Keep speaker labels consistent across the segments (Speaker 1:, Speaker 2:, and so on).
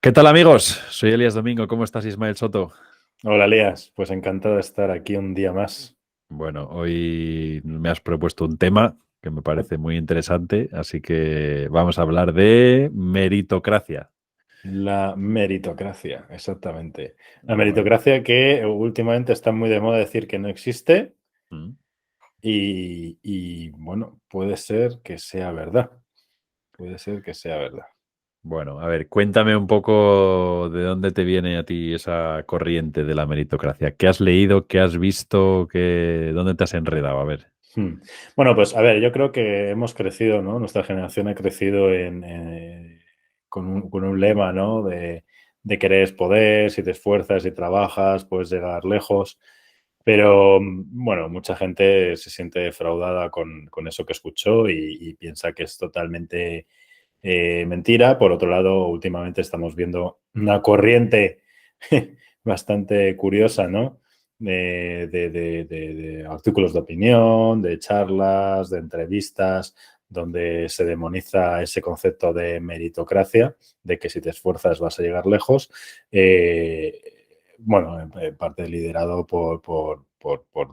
Speaker 1: ¿Qué tal, amigos? Soy Elías Domingo. ¿Cómo estás, Ismael Soto?
Speaker 2: Hola, Elías. Pues encantado de estar aquí un día más.
Speaker 1: Bueno, hoy me has propuesto un tema que me parece muy interesante, así que vamos a hablar de meritocracia.
Speaker 2: La meritocracia, exactamente. La
Speaker 1: Bueno,
Speaker 2: meritocracia que últimamente está muy de moda decir que no existe
Speaker 1: mm,
Speaker 2: bueno, puede ser que sea verdad. Puede ser que sea verdad.
Speaker 1: bueno, a ver, cuéntame un poco de dónde te viene a ti esa corriente de la meritocracia. ¿Qué has leído? ¿Qué has visto? ¿Dónde te has enredado? A ver.
Speaker 2: Hmm. Bueno, pues a ver, yo creo que hemos crecido, ¿no? Nuestra generación ha crecido con un lema, ¿no? De querer es poder, si te esfuerzas y trabajas, puedes llegar lejos. Pero bueno, mucha gente se siente defraudada con eso que escuchó y piensa que es totalmente mentira. Por otro lado, últimamente estamos viendo una corriente bastante curiosa, ¿no? De artículos de opinión, de charlas, de entrevistas, donde se demoniza ese concepto de meritocracia, de que si te esfuerzas vas a llegar lejos. Bueno, en parte liderado por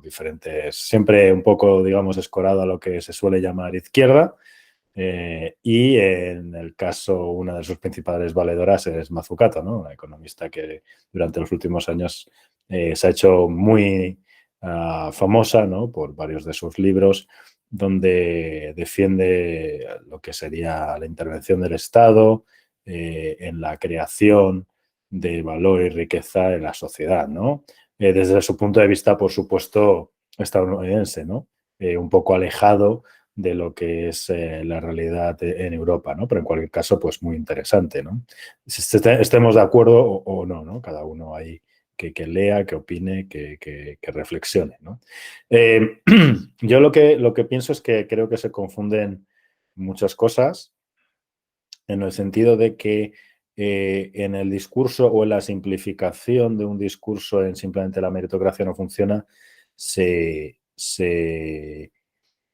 Speaker 2: diferentes, siempre un poco, digamos, escorado a lo que se suele llamar izquierda. Y en el caso, una de sus principales valedoras es Mazzucato, ¿no? Una economista que durante los últimos años se ha hecho muy famosa, ¿no? Por varios de sus libros, donde defiende lo que sería la intervención del Estado en la creación de valor y riqueza en la sociedad, ¿no? Desde su punto de vista, por supuesto, estadounidense, ¿no? Un poco alejado de lo que es la realidad en Europa, ¿no? Pero en cualquier caso, pues muy interesante, ¿no? Estemos de acuerdo o no, ¿no? Cada uno ahí que lea, que opine, que reflexione, ¿no? Eh, yo lo que pienso es que creo que se confunden muchas cosas en el sentido de que en el discurso o en la simplificación de un discurso en simplemente la meritocracia no funciona,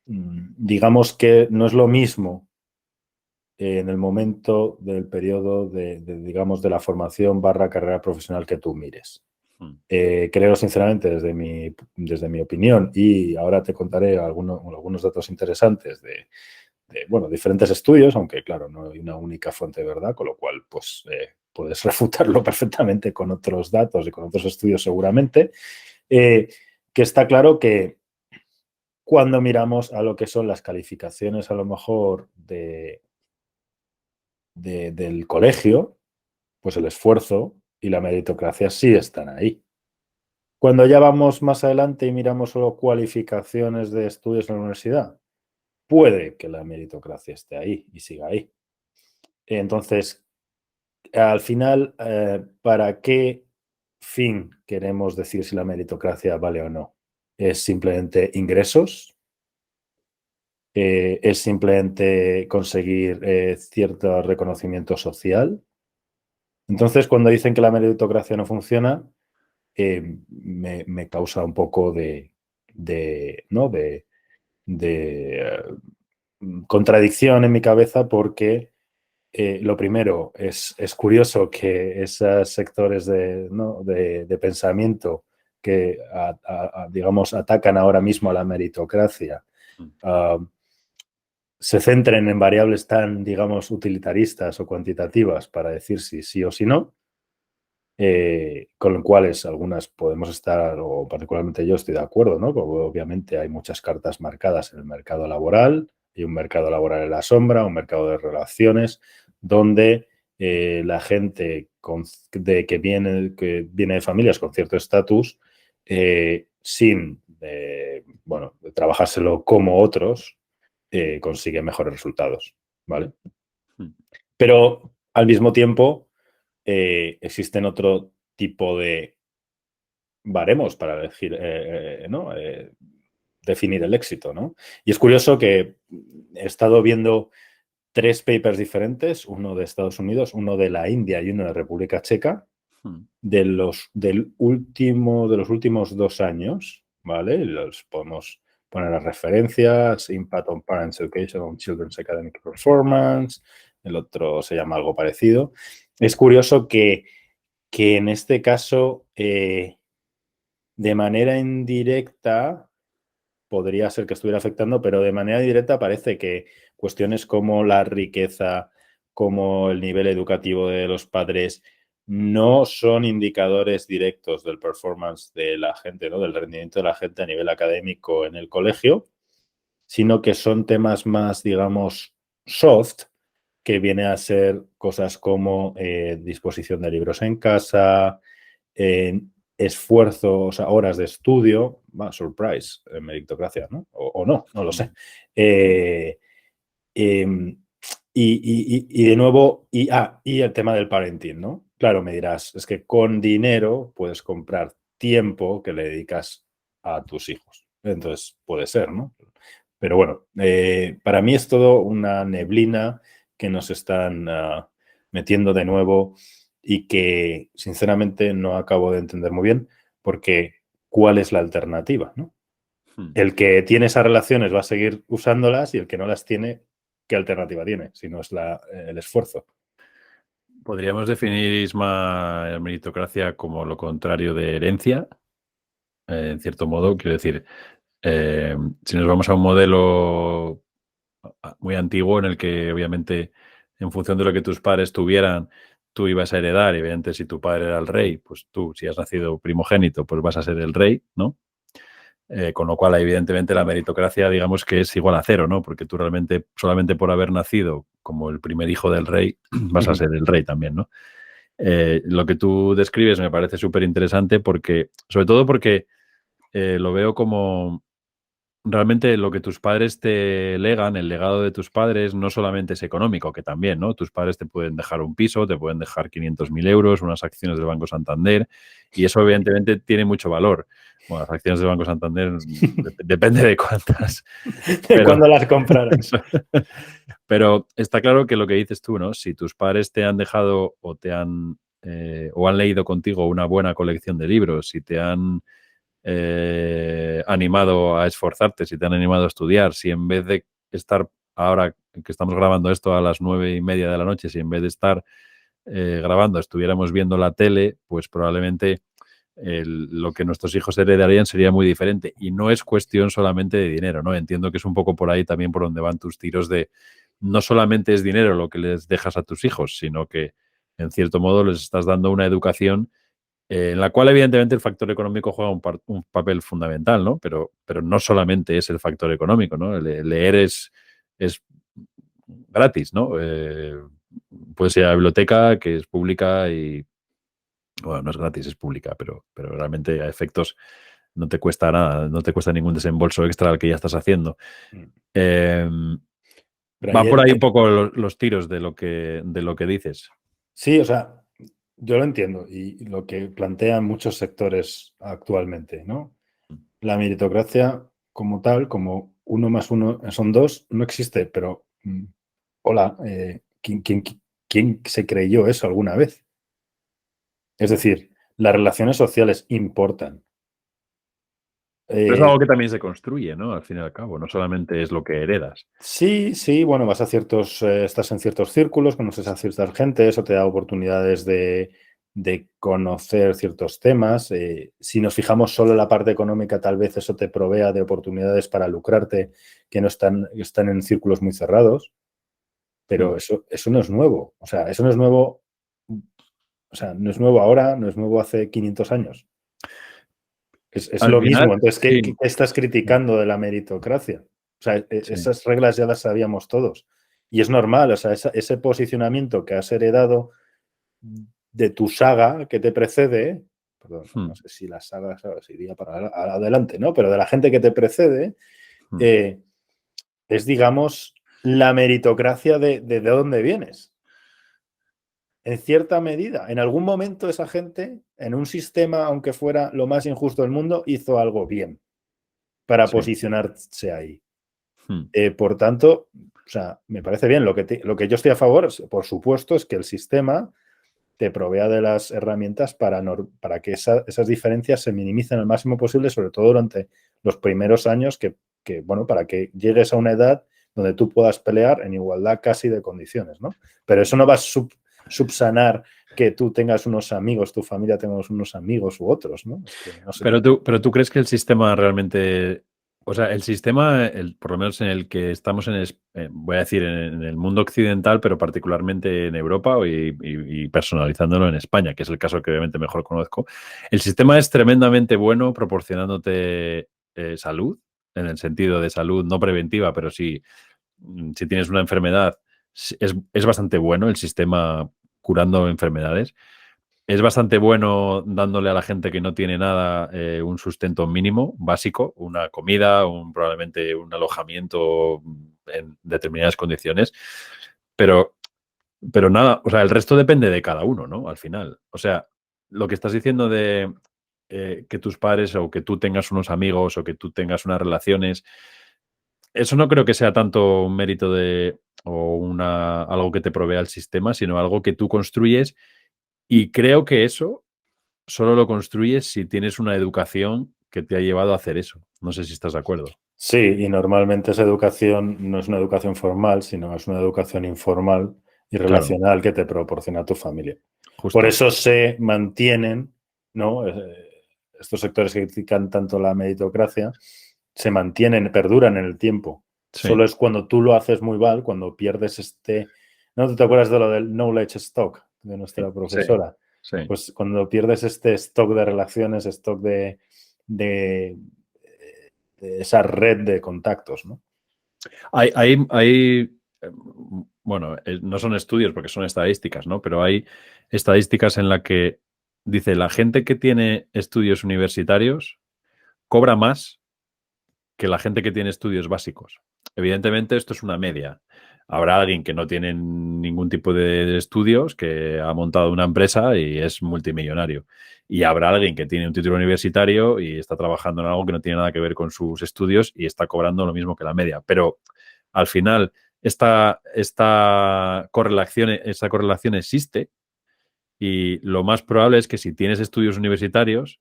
Speaker 2: digamos que no es lo mismo en el momento del periodo digamos, de la formación barra carrera profesional que tú mires.
Speaker 1: Mm.
Speaker 2: Creo sinceramente desde mi opinión, y ahora te contaré algunos datos interesantes bueno, diferentes estudios, aunque claro, no hay una única fuente de verdad, con lo cual pues puedes refutarlo perfectamente con otros datos y con otros estudios seguramente, que está claro que cuando miramos a lo que son las calificaciones a lo mejor del colegio, pues el esfuerzo y la meritocracia sí están ahí. Cuando ya vamos más adelante y miramos solo cualificaciones de estudios en la universidad, puede que la meritocracia esté ahí y siga ahí. Entonces, al final, ¿para qué fin queremos decir si la meritocracia vale o no? ¿Es simplemente ingresos? ¿Es simplemente conseguir cierto reconocimiento social? Entonces, cuando dicen que la meritocracia no funciona, me causa un poco ¿no? de contradicción en mi cabeza porque lo primero es curioso que esos sectores ¿no? de pensamiento que, digamos, atacan ahora mismo a la meritocracia,
Speaker 1: Mm.
Speaker 2: uh, se centren en variables tan, digamos, utilitaristas o cuantitativas para decir si sí o si no, con lo cuales algunas podemos estar, o particularmente yo estoy de acuerdo, ¿no? Porque obviamente hay muchas cartas marcadas en el mercado laboral, y un mercado laboral en la sombra, un mercado de relaciones, donde la gente que viene de familias con cierto estatus, sin, bueno, trabajárselo como otros, consigue mejores resultados, ¿vale?
Speaker 1: Mm.
Speaker 2: Pero al mismo tiempo existen otro tipo de baremos para elegir, ¿no? Definir el éxito, ¿no? Y es curioso que he estado viendo tres papers diferentes, uno de Estados Unidos, uno de la India y uno de República Checa,
Speaker 1: Mm.
Speaker 2: de los últimos 2 años, ¿vale? Los podemos poner las referencias: Impact on Parents' Education on Children's Academic Performance, el otro se llama algo parecido. Es curioso que en este caso, de manera indirecta, podría ser que estuviera afectando, pero de manera directa parece que cuestiones como la riqueza, como el nivel educativo de los padres, no son indicadores directos del performance de la gente, ¿no? Del rendimiento de la gente a nivel académico en el colegio, sino que son temas más, digamos, soft, que viene a ser cosas como disposición de libros en casa, esfuerzo, o sea, horas de estudio, surprise, meritocracia, ¿no? O no, no lo sé. Eh, eh, y de nuevo, y el tema del parenting, ¿no? Claro, me dirás, es que con dinero puedes comprar tiempo que le dedicas a tus hijos. Entonces, puede ser, ¿no? Pero bueno, para mí es todo una neblina que nos están metiendo de nuevo y que sinceramente no acabo de entender muy bien porque ¿cuál es la alternativa, no? El que tiene esas relaciones va a seguir usándolas y el que no las tiene, ¿qué alternativa tiene? Si no es el esfuerzo.
Speaker 1: Podríamos definir, Isma, la meritocracia como lo contrario de herencia, en cierto modo. Quiero decir, si nos vamos a un modelo muy antiguo en el que obviamente en función de lo que tus padres tuvieran, tú ibas a heredar. Y obviamente si tu padre era el rey, pues tú, si has nacido primogénito, pues vas a ser el rey, ¿no? Con lo cual, evidentemente, la meritocracia, digamos que es igual a cero, ¿no? Porque tú realmente, solamente por haber nacido como el primer hijo del rey, vas a ser el rey también, ¿no? Lo que tú describes me parece súper interesante porque, sobre todo porque lo veo como realmente lo que tus padres te legan, el legado de tus padres, no solamente es económico, que también, ¿no? Tus padres te pueden dejar un piso, te pueden dejar 500.000 euros, unas acciones del Banco Santander, y eso evidentemente tiene mucho valor. Bueno, las acciones del Banco Santander depende de cuántas,
Speaker 2: ¿De
Speaker 1: pero,
Speaker 2: cuándo las compraras?
Speaker 1: pero está claro que lo que dices tú, ¿no? Si tus padres te han dejado o han leído contigo una buena colección de libros, si te han animado a esforzarte, si te han animado a estudiar, si en vez de estar ahora que estamos grabando esto a las 9:30 de la noche, si en vez de estar grabando estuviéramos viendo la tele, pues probablemente lo que nuestros hijos heredarían sería muy diferente. Y no es cuestión solamente de dinero, ¿no? Entiendo que es un poco por ahí también por donde van tus tiros de no solamente es dinero lo que les dejas a tus hijos, sino que en cierto modo les estás dando una educación en la cual evidentemente el factor económico juega un papel fundamental, ¿no? Pero no solamente es el factor económico, ¿no? Leer es gratis, ¿no? Puedes ir a la biblioteca, que es pública y, bueno, no es gratis, es pública, pero realmente a efectos no te cuesta nada, no te cuesta ningún desembolso extra al que ya estás haciendo. Eh,
Speaker 2: Pero
Speaker 1: Van por
Speaker 2: ayer,
Speaker 1: ahí un poco los tiros de lo que dices.
Speaker 2: sí, o sea, yo lo entiendo y lo que plantean muchos sectores actualmente, ¿no? La meritocracia como tal, como 1 más 1 son 2, no existe, pero hola, ¿quién se creyó eso alguna vez? Es decir, las relaciones sociales importan.
Speaker 1: Pero es
Speaker 2: Eh,
Speaker 1: algo que también se construye, ¿no? Al fin y al cabo, no solamente es lo que heredas.
Speaker 2: sí, sí, bueno, vas a estás en ciertos círculos, conoces a cierta gente, eso te da oportunidades de conocer ciertos temas. Si nos fijamos solo en la parte económica, tal vez eso te provea de oportunidades para lucrarte que no están en círculos muy cerrados, pero eso no es nuevo. O sea, eso no es nuevo, o sea, no es nuevo ahora, no es nuevo hace 500 años. Es
Speaker 1: Al
Speaker 2: lo
Speaker 1: final,
Speaker 2: mismo. Entonces, ¿qué,
Speaker 1: sí,
Speaker 2: qué estás criticando de la meritocracia? O sea,
Speaker 1: sí.
Speaker 2: esas reglas ya las sabíamos todos. Y es normal, o sea, ese posicionamiento que has heredado de tu saga que te precede, perdón, no sé si la saga se iría para adelante, ¿no? Pero de la gente que te precede, eh, es, digamos, la meritocracia de dónde vienes. En cierta medida, en algún momento esa gente, en un sistema, aunque fuera lo más injusto del mundo, hizo algo bien para
Speaker 1: Sí.
Speaker 2: posicionarse ahí. Por tanto, o sea, me parece bien. Lo que yo estoy a favor, por supuesto, es que el sistema te provea de las herramientas para que esas diferencias se minimicen al máximo posible, sobre todo durante los primeros años, bueno, para que llegues a una edad donde tú puedas pelear en igualdad casi de condiciones, ¿no? Pero eso no va subsanar que tú tengas unos amigos, tu familia tenga unos amigos u otros, ¿no? Es que no sé.
Speaker 1: Pero tú crees que el sistema realmente, o sea, el sistema, por lo menos en el que estamos voy a decir, en el mundo occidental, pero particularmente en Europa y personalizándolo en España, que es el caso que obviamente mejor conozco, el sistema es tremendamente bueno proporcionándote salud, en el sentido de salud no preventiva, pero sí, si tienes una enfermedad, es bastante bueno el sistema curando enfermedades. Es bastante bueno dándole a la gente que no tiene nada un sustento mínimo, básico, una comida, probablemente un alojamiento en determinadas condiciones, pero, pero nada, o sea, el resto depende de cada uno, ¿no? Al final. O sea, lo que estás diciendo de que tus padres o que tú tengas unos amigos o que tú tengas unas relaciones, eso no creo que sea tanto un mérito algo que te provea el sistema, sino algo que tú construyes y creo que eso solo lo construyes si tienes una educación que te ha llevado a hacer eso. No sé si estás de acuerdo.
Speaker 2: Sí, y normalmente esa educación no es una educación formal, sino es una educación informal y
Speaker 1: Claro,
Speaker 2: relacional que te proporciona tu familia. Por
Speaker 1: justo.
Speaker 2: eso se mantienen, ¿no? Estos sectores que critican tanto la meritocracia, se mantienen, perduran en el tiempo.
Speaker 1: Sí,
Speaker 2: Solo es cuando tú lo haces muy mal, cuando pierdes ¿No te acuerdas de lo del knowledge stock de nuestra
Speaker 1: sí,
Speaker 2: profesora?
Speaker 1: sí.
Speaker 2: Pues cuando pierdes este stock de relaciones, stock de esa red de contactos, ¿no?
Speaker 1: Eh, bueno, no son estudios porque son estadísticas, ¿no? Pero hay estadísticas en las que dice la gente que tiene estudios universitarios cobra más que la gente que tiene estudios básicos. Evidentemente, esto es una media. Habrá alguien que no tiene ningún tipo de estudios, que ha montado una empresa y es multimillonario. Y habrá alguien que tiene un título universitario y está trabajando en algo que no tiene nada que ver con sus estudios y está cobrando lo mismo que la media. Pero al final, esta correlación existe y lo más probable es que si tienes estudios universitarios,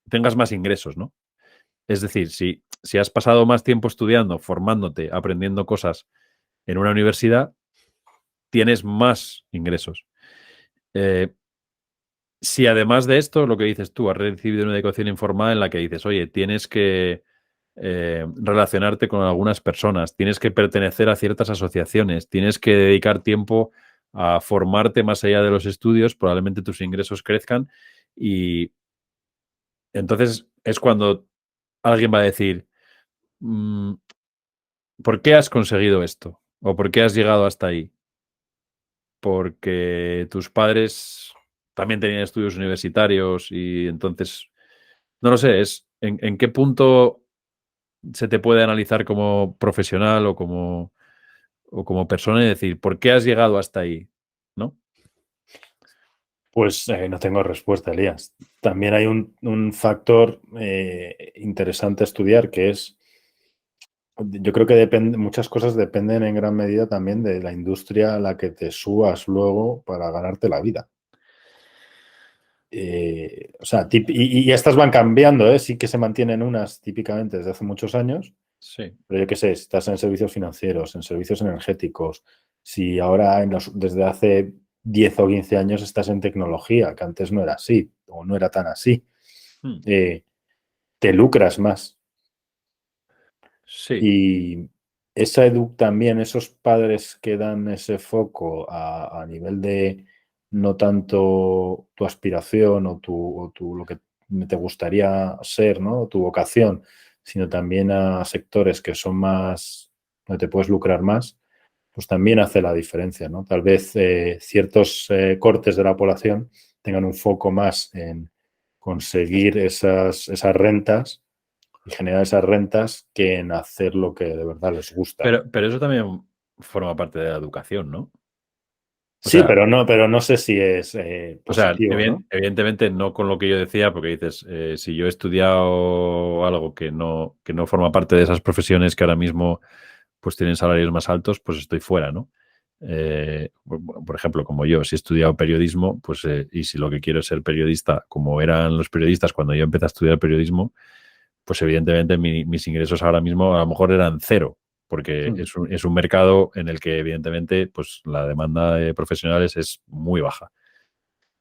Speaker 1: tengas más ingresos, ¿no? Es decir, si has pasado más tiempo estudiando, formándote, aprendiendo cosas en una universidad, tienes más ingresos. Eh, si además de esto, lo que dices tú, has recibido una educación informada en la que dices, oye, tienes que relacionarte con algunas personas, tienes que pertenecer a ciertas asociaciones, tienes que dedicar tiempo a formarte más allá de los estudios, probablemente tus ingresos crezcan y entonces es cuando alguien va a decir, ¿por qué has conseguido esto? ¿O por qué has llegado hasta ahí? Porque tus padres también tenían estudios universitarios y entonces, no lo sé, es en qué punto se te puede analizar como profesional o como persona y decir, ¿por qué has llegado hasta ahí? ¿No?
Speaker 2: Pues no tengo respuesta, Elías. También hay un factor interesante a estudiar que es, yo creo que muchas cosas dependen en gran medida también de la industria a la que te subas luego para ganarte la vida. O sea, y estas van cambiando, ¿eh? Sí que se mantienen unas típicamente desde hace muchos años,
Speaker 1: Sí.
Speaker 2: pero yo qué sé, si estás en servicios financieros, en servicios energéticos, si ahora desde hace 10 o 15 años estás en tecnología, que antes no era así o no era tan así,
Speaker 1: Hmm.
Speaker 2: eh, te lucras más.
Speaker 1: Sí.
Speaker 2: Y también, esos padres que dan ese foco a nivel de no tanto tu aspiración o lo que te gustaría ser, ¿no? Tu vocación, sino también a sectores que son más, donde te puedes lucrar más, pues también hace la diferencia, ¿no? Tal vez ciertos cortes de la población tengan un foco más en conseguir esas rentas y generar esas rentas que en hacer lo que de verdad les gusta, ¿no?
Speaker 1: Pero eso también forma parte de la educación, ¿no? O
Speaker 2: Sí,
Speaker 1: sea,
Speaker 2: pero no sé si es positivo, ¿no?
Speaker 1: evidentemente no con lo que yo decía, porque dices, si yo he estudiado algo que no forma parte de esas profesiones que ahora mismo pues tienen salarios más altos, pues estoy fuera, ¿no? Por ejemplo, como yo, si he estudiado periodismo, pues y si lo que quiero es ser periodista, como eran los periodistas cuando yo empecé a estudiar periodismo, pues evidentemente mis ingresos ahora mismo a lo mejor eran cero. porque es un mercado en el que evidentemente pues, la demanda de profesionales es muy baja.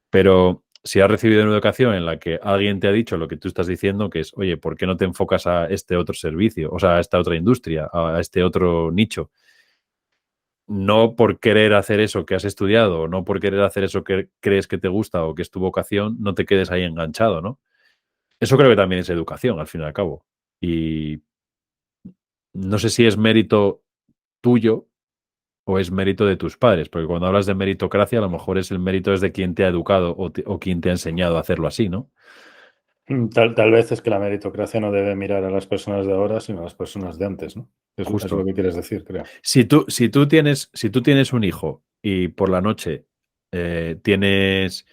Speaker 1: Pero si has recibido una educación en la que alguien te ha dicho lo que tú estás diciendo, que es, oye, ¿por qué no te enfocas a este otro servicio? O sea, a esta otra industria, a este otro nicho. No por querer hacer eso que has estudiado, no por querer hacer eso que crees que te gusta o que es tu vocación, no te quedes ahí enganchado, ¿no? Eso creo que también es educación, al fin y al cabo. Y no sé si es mérito tuyo o es mérito de tus padres, porque cuando hablas de meritocracia, a lo mejor es el mérito es de quien te ha educado o quien te ha enseñado a hacerlo así, ¿no?
Speaker 2: Tal vez es que la meritocracia no debe mirar a las personas de ahora, sino a las personas de antes, ¿no? Es lo
Speaker 1: Justo.
Speaker 2: que quieres decir, creo.
Speaker 1: Si tú tienes un hijo y por la noche tienes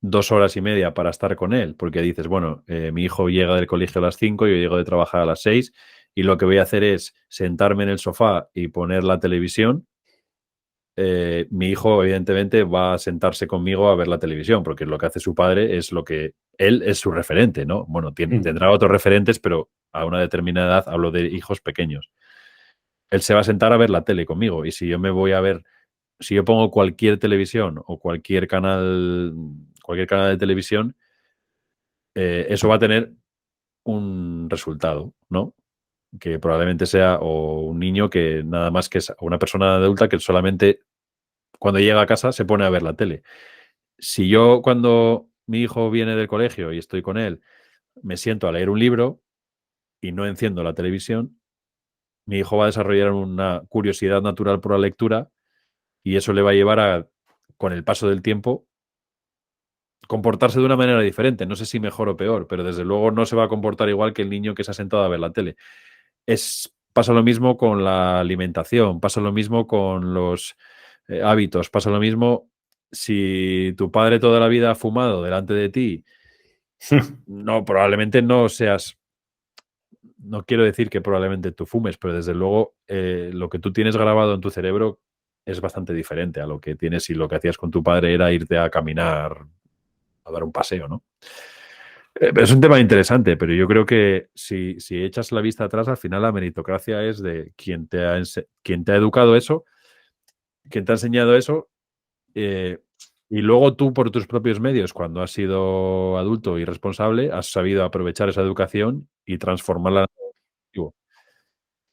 Speaker 1: 2 horas y media para estar con él, porque dices, bueno, mi hijo llega del colegio a las 5, yo llego de trabajar a las 6 y lo que voy a hacer es sentarme en el sofá y poner la televisión. Mi hijo, evidentemente, va a sentarse conmigo a ver la televisión, porque lo que hace su padre es lo que él es su referente, ¿no? Bueno, tendrá otros referentes, pero a una determinada edad hablo de hijos pequeños. Él se va a sentar a ver la tele conmigo y si yo me voy a ver, si yo pongo cualquier televisión o cualquier canal de televisión, eso va a tener un resultado, ¿no? Que probablemente sea o un niño que nada más que es o una persona adulta que solamente cuando llega a casa se pone a ver la tele. Si yo cuando mi hijo viene del colegio y estoy con él, me siento a leer un libro y no enciendo la televisión, mi hijo va a desarrollar una curiosidad natural por la lectura y eso le va a llevar a, con el paso del tiempo, comportarse de una manera diferente. No sé si mejor o peor, pero desde luego no se va a comportar igual que el niño que se ha sentado a ver la tele. Pasa lo mismo con la alimentación, pasa lo mismo con los hábitos, pasa lo mismo si tu padre toda la vida ha fumado delante de ti. No, probablemente no seas, no quiero decir que probablemente tú fumes, pero desde luego lo que tú tienes grabado en tu cerebro es bastante diferente a lo que tienes si lo que hacías con tu padre era irte a caminar, a dar un paseo, ¿no? Es un tema interesante, pero yo creo que si echas la vista atrás, al final la meritocracia es de quien te ha educado eso, quien te ha enseñado eso, eh, y luego tú por tus propios medios, cuando has sido adulto y responsable, has sabido aprovechar esa educación y transformarla en algo positivo.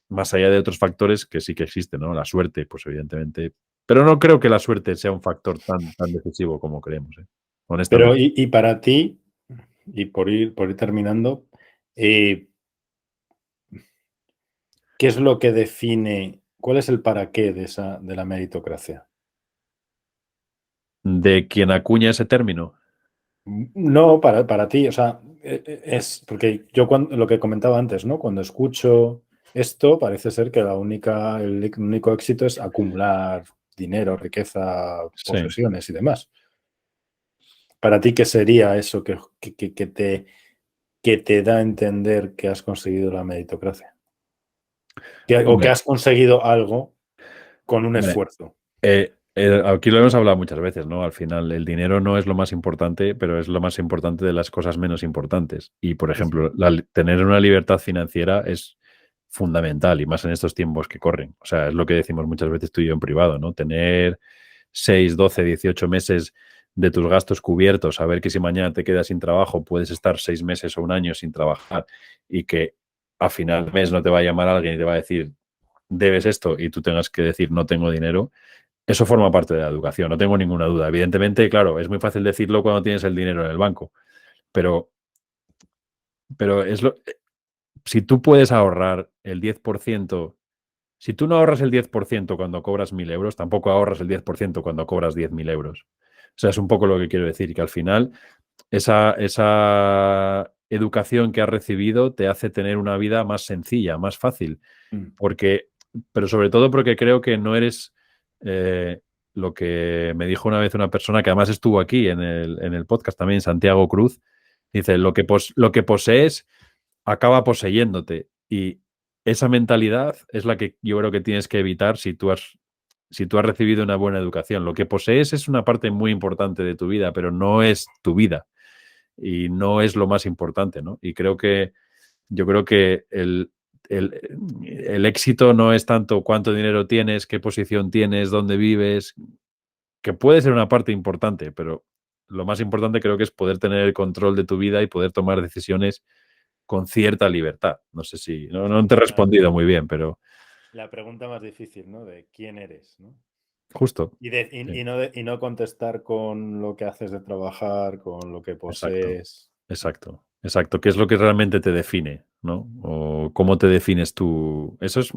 Speaker 1: Más allá de otros factores que sí que existen, ¿no? La suerte, pues evidentemente. Pero no creo que la suerte sea un factor tan decisivo como creemos,
Speaker 2: Pero,
Speaker 1: honestamente.
Speaker 2: y para ti, y por ir terminando, eh, ¿qué es lo que define, cuál es el para qué de la meritocracia?
Speaker 1: De quien acuña ese término.
Speaker 2: No, para ti, o sea, es porque yo lo que comentaba antes, ¿no? Cuando escucho esto, parece ser que el único éxito es acumular dinero, riqueza,
Speaker 1: Sí.
Speaker 2: posesiones y demás. Para ti, ¿qué sería eso que te da a entender que has conseguido la meritocracia? O que
Speaker 1: Hombre,
Speaker 2: has conseguido algo con un
Speaker 1: hombre,
Speaker 2: esfuerzo.
Speaker 1: aquí lo hemos hablado muchas veces, ¿no? Al final, el dinero no es lo más importante, pero es lo más importante de las cosas menos importantes. Y, por ejemplo, tener una libertad financiera es fundamental, y más en estos tiempos que corren. O sea, es lo que decimos muchas veces tú y yo en privado, ¿no? Tener 6, 12, 18 meses de tus gastos cubiertos, saber que si mañana te quedas sin trabajo, puedes estar 6 meses o un año sin trabajar y que a final de mes no te va a llamar alguien y te va a decir, debes esto, y tú tengas que decir, no tengo dinero. Eso forma parte de la educación, no tengo ninguna duda. Evidentemente, claro, es muy fácil decirlo cuando tienes el dinero en el banco, pero, pero si tú puedes ahorrar el 10%, si tú no ahorras el 10% cuando cobras 1.000 euros, tampoco ahorras el 10% cuando cobras 10.000 euros. O sea, es un poco lo que quiero decir, que al final esa educación que has recibido te hace tener una vida más sencilla, más fácil, porque, pero sobre todo porque creo que no eres eh, lo que me dijo una vez una persona que además estuvo aquí en el podcast también, Santiago Cruz, dice, lo que posees acaba poseyéndote y esa mentalidad es la que yo creo que tienes que evitar si tú has recibido una buena educación. Lo que posees es una parte muy importante de tu vida, pero no es tu vida y no es lo más importante, ¿no? Y yo creo que el éxito no es tanto cuánto dinero tienes, qué posición tienes, dónde vives, que puede ser una parte importante, pero lo más importante creo que es poder tener el control de tu vida y poder tomar decisiones con cierta libertad. No sé si, no te he respondido muy bien, pero
Speaker 2: La pregunta más difícil, ¿no? De quién eres, ¿no?
Speaker 1: justo.
Speaker 2: Y
Speaker 1: Sí,
Speaker 2: no contestar con lo que haces de trabajar, con lo que
Speaker 1: exacto,
Speaker 2: posees.
Speaker 1: exacto, exacto. ¿Qué es lo que realmente te define, ¿no? O cómo te defines tú. Eso es.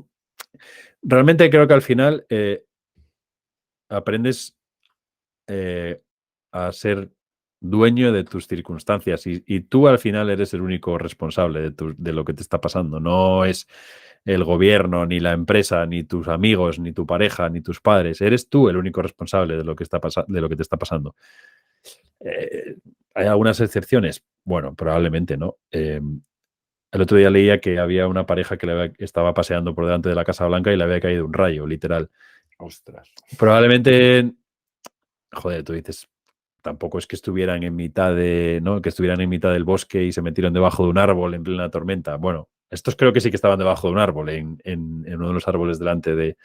Speaker 1: Realmente creo que al final aprendes a ser dueño de tus circunstancias y tú al final eres el único responsable de lo que te está pasando. No es el gobierno, ni la empresa, ni tus amigos, ni tu pareja, ni tus padres. Eres tú el único responsable de lo que de lo que te está pasando. ¿Hay algunas excepciones? Bueno, probablemente no. El otro día leía que había una pareja que estaba paseando por delante de la Casa Blanca y le había caído un rayo, literal.
Speaker 2: Ostras.
Speaker 1: Probablemente, joder, tú dices, tampoco es que estuvieran en mitad de, ¿no? Que estuvieran en mitad del bosque y se metieron debajo de un árbol en plena tormenta. Bueno, estos creo que sí que estaban debajo de un árbol, en uno de los árboles delante de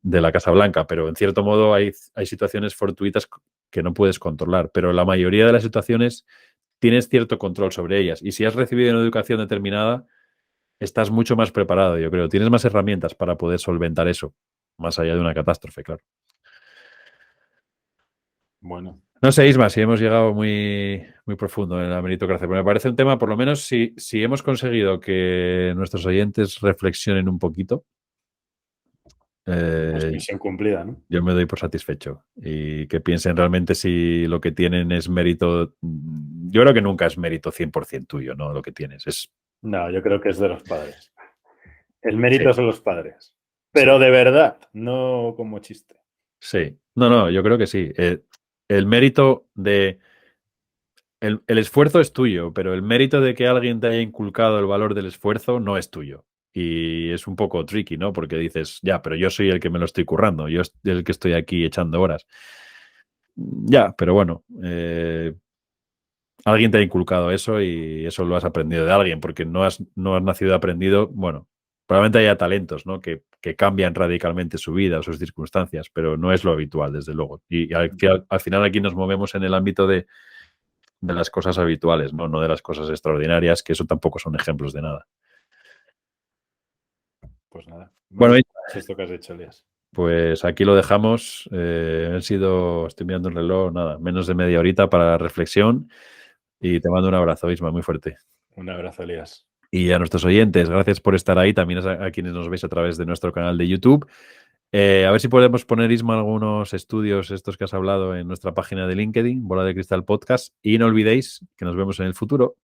Speaker 1: la Casa Blanca, pero en cierto modo hay situaciones fortuitas que no puedes controlar, pero la mayoría de las situaciones tienes cierto control sobre ellas. Y si has recibido una educación determinada, estás mucho más preparado, yo creo. Tienes más herramientas para poder solventar eso, más allá de una catástrofe, claro.
Speaker 2: Bueno,
Speaker 1: No sé, Isma, si hemos llegado muy, muy profundo en la meritocracia, pero me parece un tema, por lo menos, si hemos conseguido que nuestros oyentes reflexionen un poquito,
Speaker 2: pues
Speaker 1: eh,
Speaker 2: misión cumplida, ¿no?
Speaker 1: yo me doy por satisfecho y que piensen realmente si lo que tienen es mérito. Yo creo que nunca es mérito 100% tuyo, ¿no? Lo que tienes es.
Speaker 2: No, yo creo que es de los padres. El
Speaker 1: Sí,
Speaker 2: mérito son los padres.
Speaker 1: sí,
Speaker 2: Pero de verdad, no como chiste.
Speaker 1: sí. No, no, yo creo que sí. El mérito de. El esfuerzo es tuyo, pero el mérito de que alguien te haya inculcado el valor del esfuerzo no es tuyo. Y es un poco tricky, ¿no? Porque dices, ya, pero yo soy el que me lo estoy currando, yo soy el que estoy aquí echando horas. Ya, pero bueno, alguien te ha inculcado eso y eso lo has aprendido de alguien, porque no has nacido aprendido, bueno, probablemente haya talentos, ¿no? Que cambian radicalmente su vida o sus circunstancias, pero no es lo habitual, desde luego. Y al final aquí nos movemos en el ámbito de las cosas habituales, ¿no? No de las cosas extraordinarias, que eso tampoco son ejemplos de nada.
Speaker 2: Pues nada,
Speaker 1: Bueno,
Speaker 2: es esto que has hecho, Elías.
Speaker 1: pues aquí lo dejamos. Estoy mirando el reloj, nada, menos de media horita para la reflexión y te mando un abrazo, Isma, muy fuerte.
Speaker 2: Un abrazo, Elías.
Speaker 1: Y a nuestros oyentes, gracias por estar ahí, también a quienes nos veis a través de nuestro canal de YouTube. A ver si podemos poner, Isma, algunos estudios, estos que has hablado, en nuestra página de LinkedIn, Bola de Cristal Podcast. Y no olvidéis que nos vemos en el futuro.